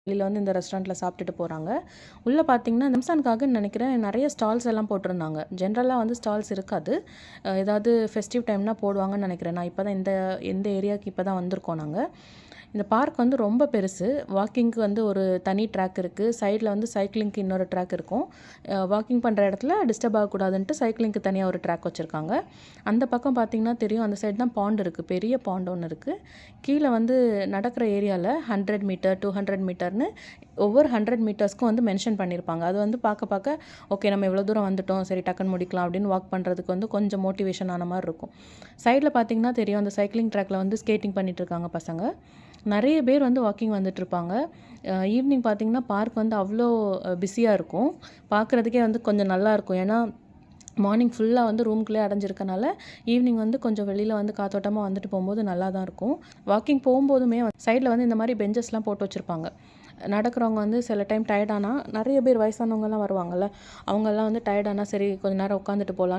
வெளியில் வந்து இந்த ரெஸ்டாரண்ட்டில் சாப்பிட்டுட்டு போகிறாங்க. உள்ளே பார்த்தீங்கன்னா ரம்ஸானுக்காக நினைக்கிறேன் நிறைய ஸ்டால்ஸ் எல்லாம் போட்டிருந்தாங்க. ஜென்ரலாக வந்து ஸ்டால்ஸ் இருக்காது. ஏதாவது ஃபெஸ்டிவ் டைம்னா போடுவாங்கன்னு நினைக்கிறேன். நான் இப்போ தான் எந்த ஏரியாவுக்கு இப்போ தான் வந்திருக்கோம் நாங்கள். இந்த பார்க் வந்து ரொம்ப பெருசு. வாக்கிங்க்கு வந்து ஒரு தனி ட்ராக் இருக்குது. சைடில் வந்து சைக்கிளிங்க்கு இன்னொரு ட்ராக் இருக்கும். வாக்கிங் பண்ணுற இடத்துல டிஸ்டர்ப் ஆகக்கூடாதுன்ட்டு சைக்கிளிங்க்கு தனியாக ஒரு ட்ராக் வச்சுருக்காங்க. அந்த பக்கம் பார்த்திங்கன்னா தெரியும், அந்த சைடு தான் பாண்ட் இருக்குது. பெரிய பாண்ட் ஒன்று இருக்குது. கீழே வந்து நடக்கிற ஏரியாவில் 100 மீட்டர் 200 மீட்டர்னு ஒவ்வொரு 100 மீட்டர்ஸ்க்கும் வந்து மென்ஷன் பண்ணியிருப்பாங்க. அது வந்து பார்க்க ஓகே நம்ம எவ்வளோ தூரம் வந்துட்டோம், சரி டக்குன்னு முடிக்கலாம் அப்படின்னு வாக் பண்ணுறதுக்கு வந்து கொஞ்சம் மோட்டிவேஷன் ஆன மாதிரி இருக்கும். சைடில் பார்த்திங்கன்னா தெரியும், அந்த சைக்கிளிங் ட்ராக்கில் வந்து ஸ்கேட்டிங் பண்ணிகிட்டு இருக்காங்க பசங்க. நிறைய பேர் வந்து வாக்கிங் வந்துட்டுருப்பாங்க. ஈவினிங் பார்த்திங்கன்னா பார்க் வந்து அவ்வளோ பிஸியாக இருக்கும். பார்க்குறதுக்கே வந்து கொஞ்சம் நல்லாயிருக்கும். ஏன்னா மார்னிங் ஃபுல்லாக வந்து ரூம்குள்ளே அடைஞ்சிருக்கனால ஈவினிங் வந்து கொஞ்சம் வெளியில் வந்து காத்தோட்டமாக வந்துட்டு போகும்போது நல்லா தான் இருக்கும். வாக்கிங் போகும்போதுமே சைடில் வந்து இந்த மாதிரி பெஞ்சஸ்லாம் போட்டு வச்சுருப்பாங்க. நடக்கிறவங்க வந்து சில டைம் டயர்டானா, நிறைய பேர் வயசானவங்கலாம் வருவாங்கள்ல, அவங்கெல்லாம் வந்து டயர்டானா சரி கொஞ்சம் நேரம் உட்காந்துட்டு போகலாம்